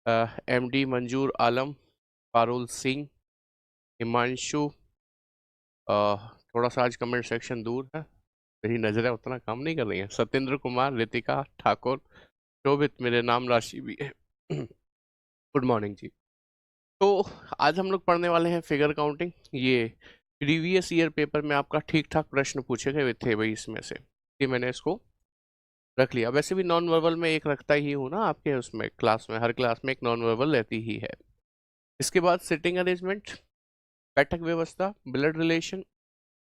MD मंजूर आलम, पारुल सिंह, हिमांशु। थोड़ा सा आज कमेंट सेक्शन दूर है, मेरी नज़रें उतना काम नहीं कर रही हैं। सत्येंद्र कुमार, रितिका ठाकुर, शोभित, मेरे नाम राशि भी है। गुड मॉर्निंग जी। तो आज हम लोग पढ़ने वाले हैं फिगर काउंटिंग। ये प्रीवियस ईयर पेपर में आपका ठीक ठाक प्रश्न पूछे गए थे भाई, इसमें से कि मैंने इसको रख लिया। वैसे भी नॉन वर्बल में एक रखता ही हूँ ना आपके उसमें, क्लास में हर क्लास में एक नॉन वर्बल रहती ही है। इसके बाद सिटिंग अरेंजमेंट, बैठक व्यवस्था, ब्लड रिलेशन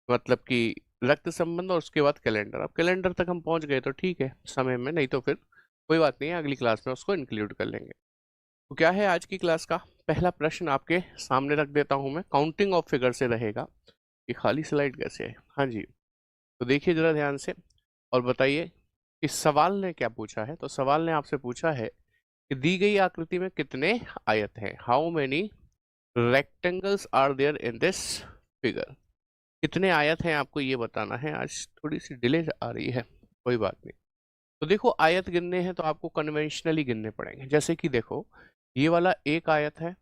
मतलब कि रक्त संबंध, और उसके बाद कैलेंडर। अब कैलेंडर तक हम पहुंच गए तो ठीक है समय में, नहीं तो फिर कोई बात नहीं है, अगली क्लास में उसको इंक्लूड कर लेंगे। तो क्या है आज की क्लास का पहला प्रश्न, आपके सामने रख देता हूं मैं। काउंटिंग ऑफ फिगर से रहेगा। ये खाली स्लाइड कैसे है? हाँ जी, तो देखिए जरा ध्यान से और बताइए इस सवाल ने क्या पूछा है। तो सवाल ने आपसे पूछा है कि दी गई आकृति में कितने आयत हैं, how many rectangles are there in this figure. कितने आयत हैं आपको ये बताना है। आज थोड़ी सी डिले आ रही है, कोई बात नहीं। तो देखो आयत गिनने हैं तो आपको कन्वेंशनली गिनने पड़ेंगे। जैसे कि देखो ये वाला एक आयत है,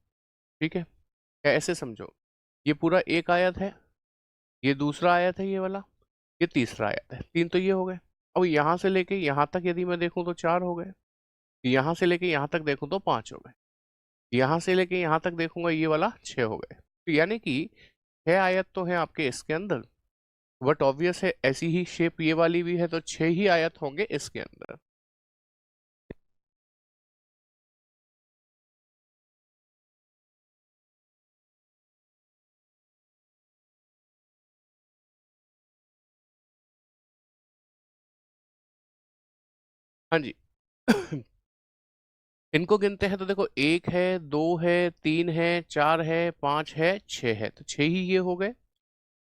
ठीक है, या ऐसे समझो ये पूरा एक आयत है, ये दूसरा आयत है, ये वाला, ये तीसरा आयत है। तीन तो ये हो गए। अब यहाँ से लेके यहाँ तक यदि मैं देखूं तो चार हो गए, यहाँ से लेके यहाँ तक देखूं तो पांच हो गए, यहाँ से लेके यहाँ तक देखूंगा ये वाला छह हो गए। तो यानी कि छह आयत तो है आपके इसके अंदर, बट ऑब्वियस है ऐसी ही शेप ये वाली भी है तो छह ही आयत होंगे इसके अंदर। हाँ जी। इनको गिनते हैं तो देखो एक है, दो है, तीन है, चार है, पांच है, छह है, तो छह ही ये हो गए।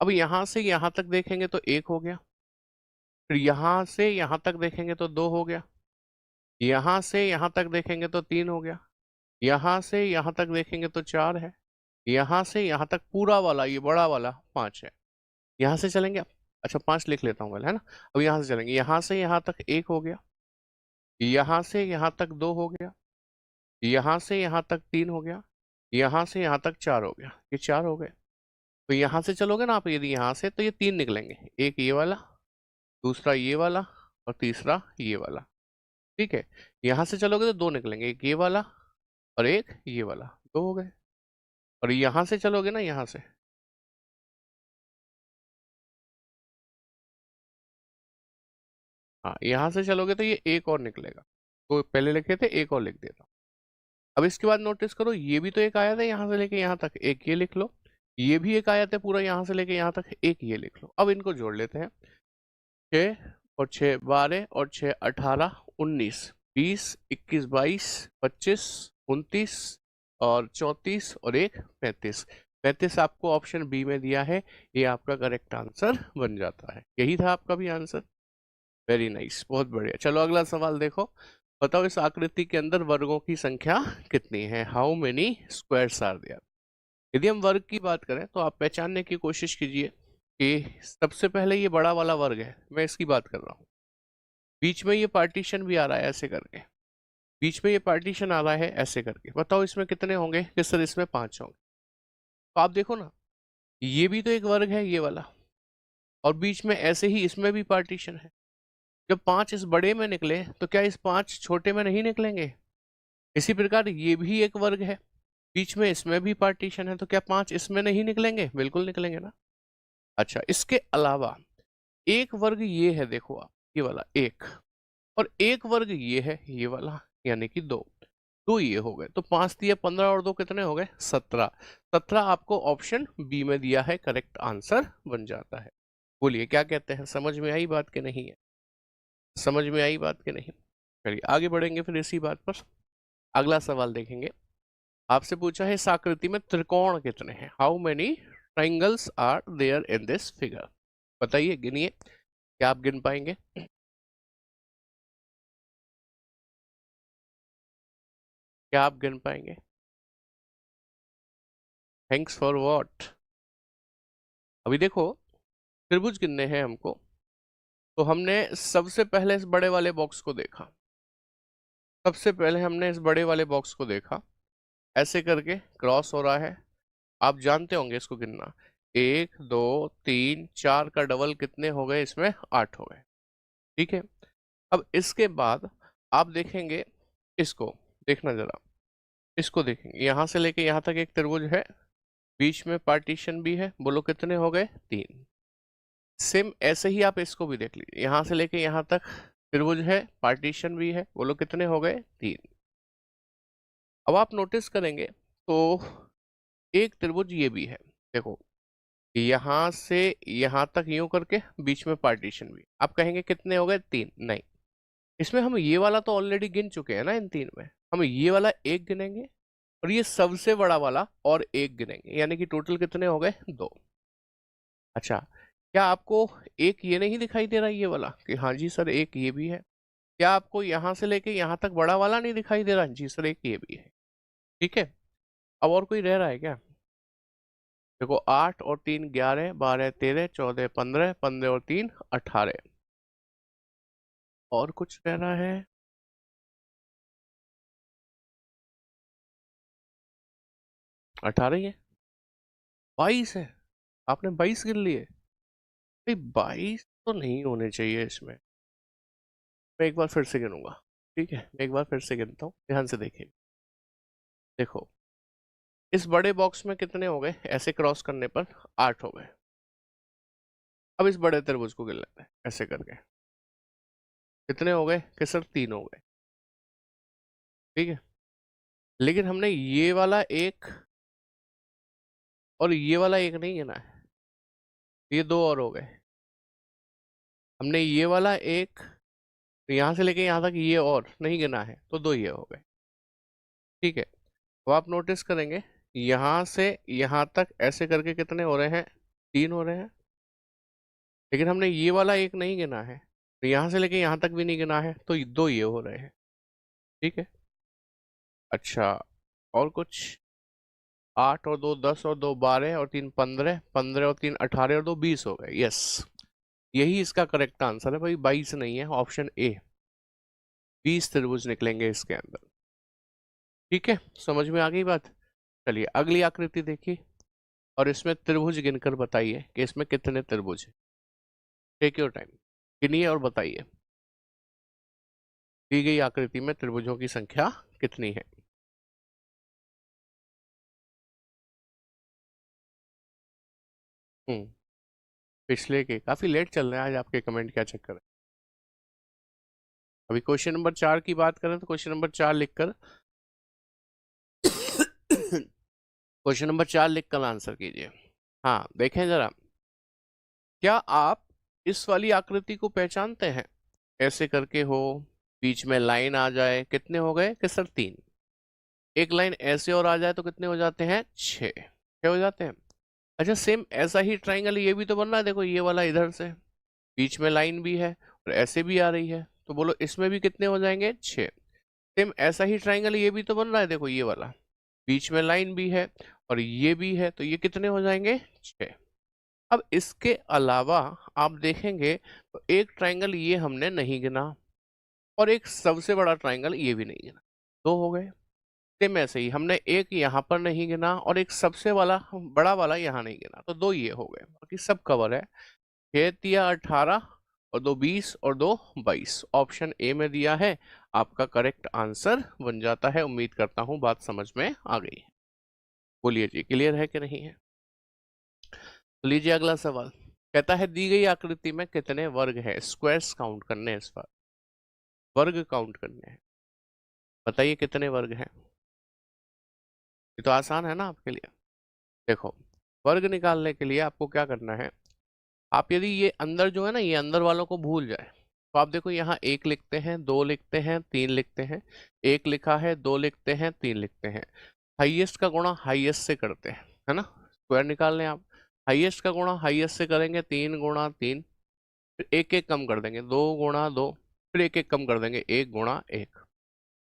अब यहां से यहां तक देखेंगे तो एक हो गया, फिर यहां से यहां तक देखेंगे तो दो हो गया, यहां से यहां तक देखेंगे तो तीन हो गया, यहां से यहां तक देखेंगे तो चार है, यहां से यहां तक पूरा वाला ये बड़ा वाला पांच है। यहां से चलेंगे, अच्छा पांच लिख लेता हूँ पहले, है ना। अब यहां से चलेंगे, यहां से यहां तक एक हो गया, यहां से यहां तक दो हो गया, यहां से यहां तक तीन हो गया, यहां से यहां तक चार हो गया, ये चार हो गए। तो यहां से चलोगे ना आप यदि यहां से, तो ये तीन निकलेंगे, एक ये वाला, दूसरा ये वाला, और तीसरा ये वाला, ठीक है। यहां से चलोगे तो दो निकलेंगे, एक ये वाला और एक ये वाला, दो हो गए। और यहां से चलोगे ना, यहां से, हाँ यहां से चलोगे तो ये एक और निकलेगा। तो पहले लिखे थे, एक और लिख देता हूँ। अब इसके बाद नोटिस करो ये भी तो एक आयत है, यहाँ से लेके यहाँ तक एक ये लिख लो, ये भी एक आयत है पूरा यहाँ से लेके यहाँ तक एक ये लिख लो। अब इनको जोड़ लेते हैं, छः और छः बारह और छः अठारह, उन्नीस, बीस, इक्कीस, बाईस, पच्चीस, उनतीस और चौंतीस और एक पैंतीस। पैंतीस आपको ऑप्शन बी में दिया है, ये आपका करेक्ट आंसर बन जाता है। यही था आपका भी आंसर। वेरी नाइस, बहुत बढ़िया। चलो अगला सवाल देखो। बताओ इस आकृति के अंदर वर्गों की संख्या कितनी है, how many squares are there. यदि हम वर्ग की बात करें तो आप पहचानने की कोशिश कीजिए कि सबसे पहले ये बड़ा वाला वर्ग है, मैं इसकी बात कर रहा हूँ। बीच में ये पार्टीशन भी आ रहा है ऐसे करके, बीच में ये पार्टीशन आ रहा है ऐसे करके। बताओ इसमें कितने होंगे कि सर इसमें पांच होंगे। तो आप देखो ना, ये भी तो एक वर्ग है ये वाला, और बीच में ऐसे ही इसमें भी पार्टीशन है। जब पांच इस बड़े में निकले तो क्या इस पांच छोटे में नहीं निकलेंगे? इसी प्रकार ये भी एक वर्ग है, बीच में इसमें भी पार्टीशन है, तो क्या पांच इसमें नहीं निकलेंगे? बिल्कुल निकलेंगे ना। अच्छा, इसके अलावा एक वर्ग ये है, देखो आप ये वाला एक, और एक वर्ग ये है ये वाला, यानी कि दो। दो ये हो गए, तो पांच दिए 15 और दो कितने हो गए? 17। 17 आपको ऑप्शन बी में दिया है, करेक्ट आंसर बन जाता है। बोलिए क्या कहते हैं, समझ में आई बात के नहीं है? समझ में आई बात के नहीं? चलिए आगे बढ़ेंगे फिर इसी बात पर। अगला सवाल देखेंगे। आपसे पूछा है इस आकृति में त्रिकोण कितने हैं, how many triangles are there in this figure. बताइए, गिनिए, क्या आप गिन पाएंगे? क्या आप गिन पाएंगे? Thanks for what? अभी देखो त्रिभुज गिनने हैं हमको, तो हमने सबसे पहले इस बड़े वाले बॉक्स को देखा, सबसे पहले हमने इस बड़े वाले बॉक्स को देखा, ऐसे करके क्रॉस हो रहा है, आप जानते होंगे इसको गिनना, 1 2 3 4 का डबल कितने हो गए, इसमें 8 हो गए। ठीक है, अब इसके बाद आप देखेंगे इसको, देखना जरा, इसको देखेंगे यहां से लेके यहां तक एक त्रिभुज है, बीच में पार्टीशन भी है, बोलो कितने हो गए, 3। सेम ऐसे ही आप इसको भी देख लीजिए, यहां से लेके यहां तक त्रिभुज है, पार्टीशन भी है, बोलो कितने हो गए, 3। अब आप नोटिस करेंगे तो एक त्रिभुज ये भी है, देखो यहां से यहां तक यूं करके बीच में पार्टीशन भी, आप कहेंगे कितने हो गए, 3, नहीं, इसमें हम ये वाला तो ऑलरेडी गिन चुके हैं ना, इन 3 में हम ये वाला एक गिनेंगे और ये सबसे बड़ा वाला और एक गिनेंगे, यानी कि टोटल कितने हो गए, 2। अच्छा, क्या आपको एक ये नहीं दिखाई दे रहा ये वाला, कि हाँ जी सर एक ये भी है? क्या आपको यहां से लेके यहां तक बड़ा वाला नहीं दिखाई दे रहा, जी सर एक ये भी है। ठीक है, अब और कोई रह रहा है क्या? देखो 8 और 3 11 12 13 14 15 15 और 3 18, और कुछ रह रहा है? 18 ही है, 22 है, आपने 22 गिन लिए? भाई 22 तो नहीं होने चाहिए इसमें, मैं एक बार फिर से गिनूंगा। ठीक है, मैं एक बार फिर से गिनता हूँ, ध्यान से देखिए। देखो इस बड़े बॉक्स में कितने हो गए, ऐसे क्रॉस करने पर 8 हो गए। अब इस बड़े तरबूज को गिन लेते हैं ऐसे करके, कितने हो गए कि सर 3 हो गए। ठीक है, लेकिन हमने ये वाला एक और ये वाला एक नहीं गिना है, ये 2 और हो गए। हमने ये वाला एक, तो यहां से लेके यहां तक ये और नहीं गिना है, तो 2 ये हो गए। ठीक है, तो आप नोटिस करेंगे यहां से यहां तक ऐसे करके कितने हो रहे हैं, 3 हो रहे हैं, लेकिन हमने ये वाला एक नहीं गिना है, तो यहां से लेके यहां तक भी नहीं गिना है, तो 2 ये हो रहे हैं। ठीक है, अच्छा, और कुछ? 8 और 2 10 और 2 12 और 3 15 15 और 3 18 और 2 20 हो गए। यस, यही इसका करेक्ट आंसर है भाई, 22 नहीं है, ऑप्शन ए, 20 त्रिभुज निकलेंगे इसके अंदर। ठीक है, समझ में आ गई बात? चलिए अगली आकृति देखिए, और इसमें त्रिभुज गिनकर बताइए कि इसमें कितने त्रिभुज हैं। टेक योर टाइम, गिनिए और बताइए दी गई आकृति में त्रिभुजों की संख्या कितनी है। पिछले के काफी लेट चल रहे हैं आज आपके कमेंट, क्या चक्कर है? अभी क्वेश्चन नंबर 4 की बात करें तो क्वेश्चन नंबर 4 लिखकर क्वेश्चन नंबर 4 लिखकर आंसर कीजिए। हाँ देखें जरा, क्या आप इस वाली आकृति को पहचानते हैं? ऐसे करके हो, बीच में लाइन आ जाए, कितने हो गए कि सर 3, एक लाइन ऐसे और आ जाए तो कितने हो जाते हैं, 6, 6 हो जाते हैं। अच्छा, सेम ऐसा ही ट्राइंगल ये भी तो बन रहा है, देखो ये वाला इधर से बीच में लाइन भी है और ऐसे भी आ रही है, तो बोलो इसमें भी कितने हो जाएंगे, 6। सेम ऐसा ही ट्राइंगल ये भी तो बन रहा है, देखो ये वाला बीच में लाइन भी है और ये भी है, तो ये कितने हो जाएंगे, 6। अब इसके अलावा आप देखेंगे तो एक ट्राइंगल ये हमने नहीं गिना और एक सबसे बड़ा ट्राइंगल ये भी नहीं गिना, 2 हो गए। सेम ऐसे ही हमने एक यहाँ पर नहीं गिना और एक सबसे वाला बड़ा वाला यहाँ नहीं गिना, तो 2 ये हो गए, बाकी सब कवर है। 6 तिया 18 और 2 20 और 2 22, ऑप्शन ए में दिया है, आपका करेक्ट आंसर बन जाता है। उम्मीद करता हूँ बात समझ में आ गई है। बोलिए जी, क्लियर है कि नहीं है? तो लीजिए अगला सवाल, कहता है दी गई आकृति में कितने वर्ग है, स्क्वायर्स काउंट करने हैं, इस बार वर्ग काउंट करने हैं, बताइए कितने वर्ग हैं। ये तो आसान है ना आपके लिए। देखो वर्ग निकालने के लिए आपको क्या करना है, आप यदि ये अंदर जो है ना, ये अंदर वालों को भूल जाए, तो आप देखो यहाँ 1 लिखते हैं, 2 लिखते हैं, 3 लिखते हैं, 1 लिखा है, 2 लिखते हैं, 3 लिखते हैं। हाईएस्ट का गुणा हाईएस्ट से करते हैं, है ना, स्क्वायर निकालने आप, हाईएस्ट का गुणा हाईएस्ट से करेंगे, 3 गुणा 3, फिर एक एक कम कर देंगे, 2 गुणा 2, फिर एक एक कम कर देंगे, 1 गुणा 1,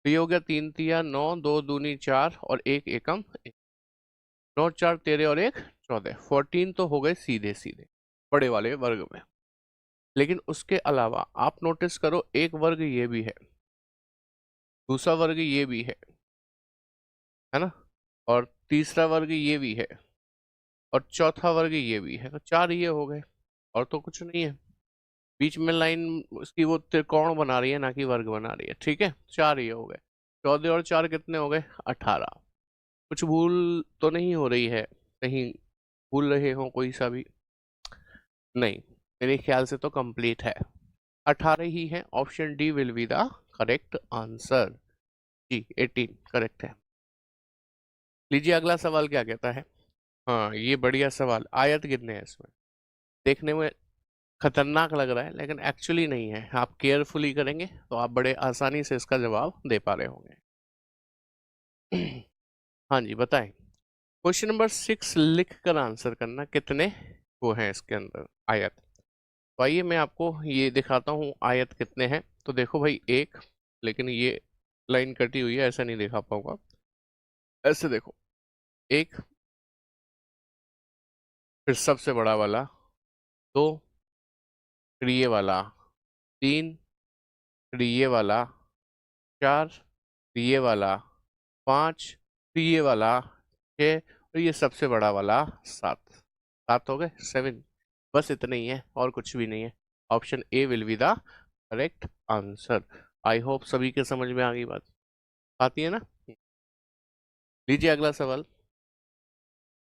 तो ये हो गया 3 तिया 9, 2 दूनी 4 और 1 एकम 1, 9 4 13 और 1 14, 14 तो हो गए सीधे सीधे बड़े वाले वर्ग में। लेकिन उसके अलावा आप नोटिस करो एक वर्ग ये भी है, दूसरा वर्ग ये भी है ना, और तीसरा वर्ग ये भी है, और चौथा वर्ग ये भी है, तो 4 ये हो गए, और तो कुछ नहीं है। बीच में लाइन उसकी वो त्रिकोण बना रही है, ना कि वर्ग बना रही है। ठीक है, 4 ये हो गए। 14 और 4 कितने हो गए? 18। कुछ भूल तो नहीं हो रही है? कहीं भूल रहे हो कोई सा भी? नहीं, मेरे ख्याल से तो कंप्लीट है। 18 ही है। Option D will be the correct answer. जी, 18 करेक्ट है। लीजिए अगला सवाल क्या कहता है। हाँ, ये बढ़िया सवाल। आयत कितने हैं इसमें? देखने में खतरनाक लग रहा है, लेकिन एक्चुअली नहीं है। आप केयरफुली करेंगे तो आप बड़े आसानी से इसका जवाब दे पा रहे होंगे। हाँ जी, बताएं। क्वेश्चन नंबर 6 लिख कर आंसर करना। कितने वो हैं इसके अंदर आयत? तो आइए मैं आपको ये दिखाता हूँ आयत कितने हैं। तो देखो भाई, एक, लेकिन ये लाइन कटी हुई है, ऐसा नहीं दिखा पाऊंगा। ऐसे देखो, एक, फिर सबसे बड़ा वाला, दो, फिर ये वाला, तीन, फिर ये वाला, चार, फिर ये वाला, पाँच, फिर ये वाला, छः, और ये सबसे बड़ा वाला, सात। सात हो गए, 7। बस इतना ही है, और कुछ भी नहीं है। Option A will be the correct answer. I hope सभी के समझ में आ गई बात। आती है ना? लीजिए अगला सवाल,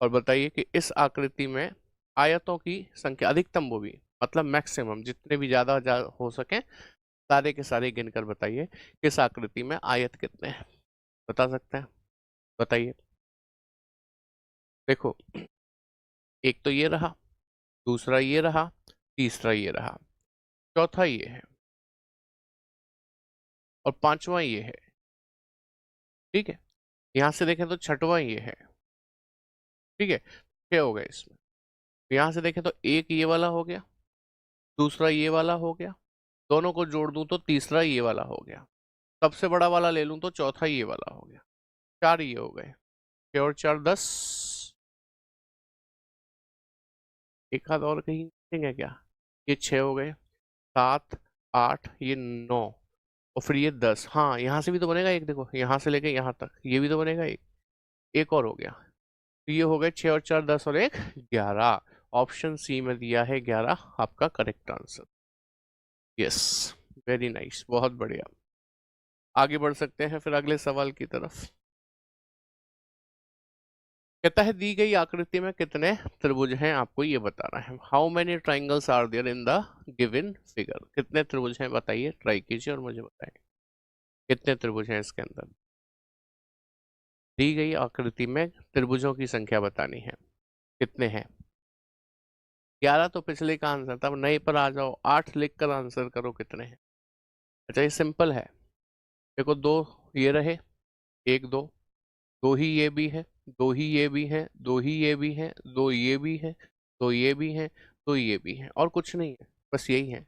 और बताइए कि इस आकृति में आयतों की संख्या अधिकतम, वो भी मतलब मैक्सिमम, जितने भी हो सके सारे के सारे गिनकर बताइए किस आकृति में आयत कितने हैं। बता सकते हैं? बताइए। देखो, एक तो ये रहा, दूसरा ये रहा, तीसरा ये रहा, चौथा ये है, और पांचवा ये है। ठीक है, यहां से देखें तो छठवां ये है। ठीक है, 6 हो गए इसमें। यहां से देखें तो एक ये वाला हो गया, दूसरा ये वाला हो गया, दोनों को जोड़ दूं तो तीसरा ये वाला हो गया, सबसे बड़ा वाला ले लूं तो चौथा ये वाला हो गया। 4 ये हो गए। 6 और 4 10। एक आध और कहीं देखेंगे क्या? ये 6 हो गए, 7, 8, ये 9, और फिर ये 10। हाँ, यहाँ से भी तो बनेगा एक। देखो, यहाँ से लेके यहाँ तक ये भी तो बनेगा एक। एक और हो गया। तो ये हो गए 6 और 4 10 और एक 11। ऑप्शन सी में दिया है 11 आपका correct answer. Yes, very nice, बहुत बढ़िया। आगे बढ़ सकते हैं फिर अगले सवाल की तरफ। कहता है दी गई आकृति में कितने त्रिभुज हैं, आपको ये बताना है। How many triangles are there in the given figure? कितने त्रिभुज हैं बताइए, ट्राई कीजिए और मुझे बताएं कितने त्रिभुज हैं इसके अंदर। दी गई आकृति में त्रिभुजों की संख्या बतानी है, कितने हैं? 11 तो पिछले का आंसर था, अब नए पर आ जाओ। 8 लिख कर आंसर करो कितने हैं। अच्छा, ये सिंपल है। देखो, दो ये रहे, एक दो, दो ही ये भी है, दो ही ये भी है, दो ही ये भी है, दो ये भी है, दो ये भी है, दो ये भी है, और कुछ नहीं है, बस यही है।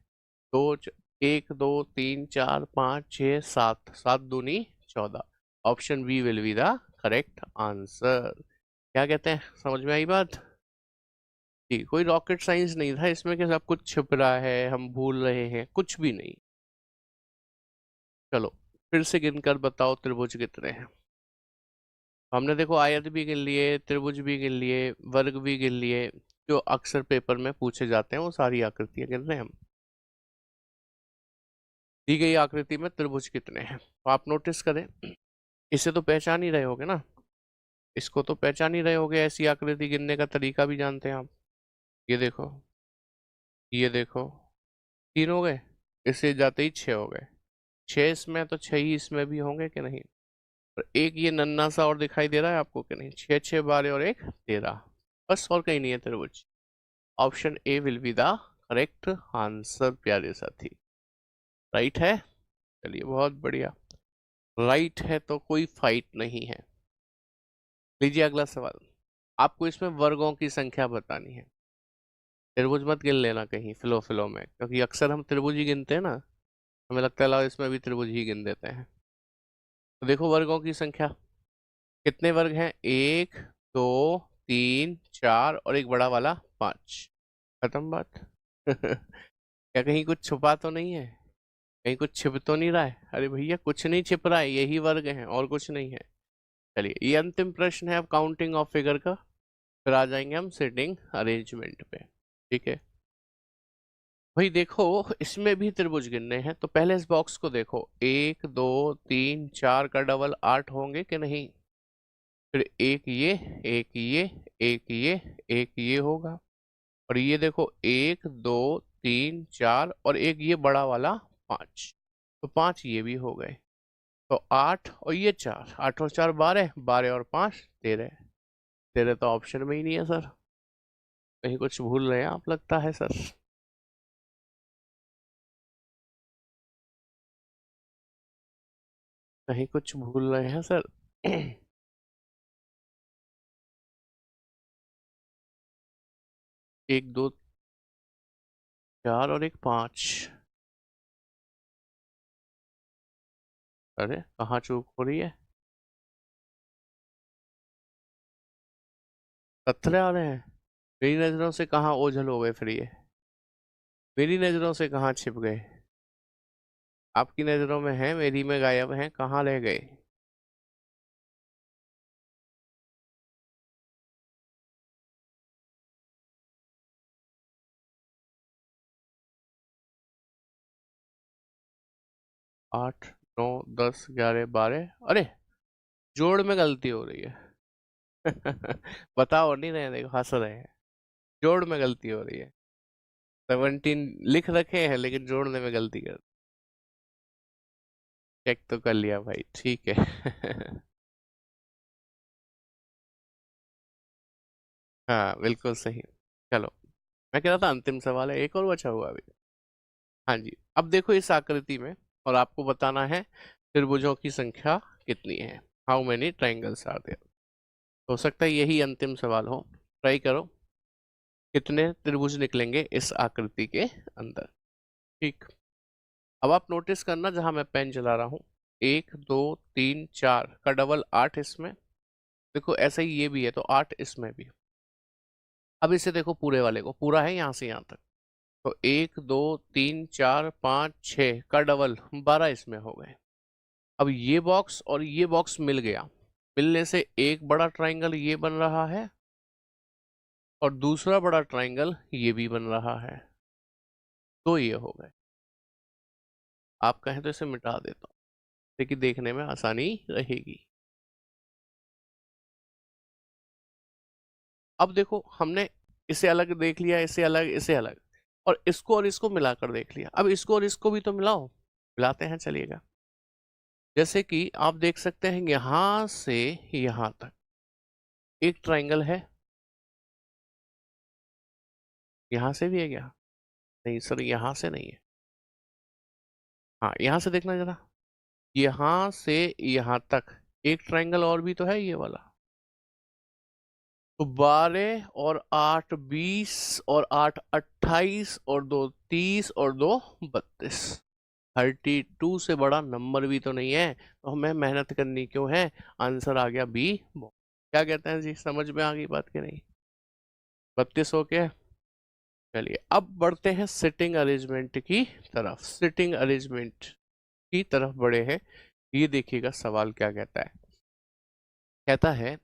दो एक, दो, तीन, चार, पाँच, छः, सात, सात दूनी 14। Option B will be the correct answer. क्या कहते हैं, समझ में आई बात? जी, कोई रॉकेट साइंस नहीं था इसमें कि सब कुछ छिप रहा है, हम भूल रहे हैं, कुछ भी नहीं। चलो, फिर से गिनकर बताओ त्रिभुज कितने हैं। हमने देखो आयत भी गिन लिए, त्रिभुज भी गिन लिए, वर्ग भी गिन लिए। जो अक्सर पेपर में पूछे जाते हैं वो सारी आकृतियां गिन रहे हैं हम। दी गई आकृति में त्रिभुज कितने हैं तो आप नोटिस करें। इसे तो पहचान ही रहे होगे ना, इसको तो पहचान ही रहे होगे। ऐसी आकृति गिनने का तरीका भी जानते हैं आप। ये देखो, ये देखो, 3 हो गए, इससे जाते ही 6 हो गए। 6 इसमें तो 6 ही इसमें भी होंगे कि नहीं? और एक ये नन्ना सा और दिखाई दे रहा है आपको कि नहीं? 6 6 12 और एक 13। बस, और कहीं नहीं है त्रिभुज। Option A will be the correct answer प्यारे साथी। राइट है? चलिए, बहुत बढ़िया। राइट है तो कोई फाइट नहीं है। लीजिए अगला सवाल। आपको इसमें वर्गों की संख्या बतानी है। त्रिभुज मत गिन लेना कहीं फ्लो फ्लो में, क्योंकि अक्सर हम त्रिभुज ही गिनते हैं ना। हमें लगता है लाओ इसमें भी त्रिभुज ही गिन देते हैं। तो देखो वर्गों की संख्या। कितने वर्ग हैं? 1, 2, 3, 4, और एक बड़ा वाला 5। खत्म बात। क्या कहीं कुछ छुपा तो नहीं है? कहीं कुछ छिप तो नहीं रहा है? अरे भैया कुछ नहीं छिप रहा है, यही वर्ग है और कुछ नहीं है। चलिए ये अंतिम प्रश्न है अब काउंटिंग ऑफ फिगर का, फिर आ जाएंगे हम सिटिंग अरेंजमेंट पे। ठीक है भाई, देखो इसमें भी त्रिभुज गिनने हैं, तो पहले इस बॉक्स को देखो, 1 2 3 4 का डबल 8 होंगे कि नहीं? फिर एक ये, एक ये, एक ये, एक ये होगा, और ये देखो 1 2 3 4 और एक ये बड़ा वाला 5, तो 5 ये भी हो गए। तो 8 और ये 4, 8 और 4 12, 12 और 5 13। 13 तो ऑप्शन में ही नहीं है सर, कहीं कुछ भूल रहे हैं आप लगता है सर। कहीं कुछ भूल रहे हैं सर। 1 2 4 और एक 5। अरे कहाँ चूक हो रही है? पत्थर आ रहे हैं मेरी नजरों से, कहाँ ओझल हो गए फिर ये? मेरी नजरों से कहाँ छिप गए? आपकी नजरों में है, मेरी में गायब हैं, कहाँ रह गए? 8 9 10 11 12, अरे जोड़ में गलती हो रही है। बताओ नहीं रहे, देखो हंस रहे हैं। जोड़ में गलती हो रही है। 17 लिख रखे हैं लेकिन जोड़ने में गलती कर। चेक तो कर लिया भाई, ठीक है। हाँ बिल्कुल सही। चलो, मैं कह रहा था अंतिम सवाल है, एक और बचा हुआ अभी। हाँ जी, अब देखो इस आकृति में, और आपको बताना है त्रिभुजों की संख्या कितनी है। How many triangles are there. हो सकता है यही अंतिम सवाल हो, ट्राई करो, कितने त्रिभुज निकलेंगे इस आकृति के अंदर। ठीक, अब आप नोटिस करना जहां मैं पेन चला रहा हूँ, 1 2 3 4 का डबल 8 इसमें, देखो ऐसा ही ये भी है तो 8 इसमें भी। अब इसे देखो पूरे वाले को, पूरा है यहाँ से यहाँ तक, तो 1 2 3 4 5 6 का डबल 12 इसमें हो गए। अब ये बॉक्स और ये बॉक्स मिल गया, मिलने से एक बड़ा ट्राइंगल ये बन रहा है, और दूसरा बड़ा ट्राइंगल ये भी बन रहा है, तो ये हो गए। आप कहें तो इसे मिटा देता हूँ, लेकिन देखने में आसानी रहेगी। अब देखो हमने इसे अलग देख लिया, इसे अलग, इसे अलग, और इसको मिलाकर देख लिया, अब इसको और इसको भी तो मिलाओ। मिलाते हैं चलिएगा। जैसे कि आप देख सकते हैं यहां से यहां तक एक ट्राइंगल है, यहां से भी है क्या? नहीं सर, यहां से नहीं है। हाँ यहां से देखना जरा, यहां से यहां तक एक ट्राइंगल और भी तो है, ये वाला। तो 12 और 8 20, और 8 28, और 2 30, और 2 32। 32 से बड़ा नंबर भी तो नहीं है, तो हमें मेहनत करनी क्यों है? आंसर आ गया बी। क्या कहते हैं जी, समझ में आ गई बात की नहीं? 32 हो के। चलिए अब बढ़ते हैं सिटिंग अरेंजमेंट की तरफ, सिटिंग अरेंजमेंट की तरफ बढ़े हैं। ये देखिएगा सवाल क्या कहता है। कहता है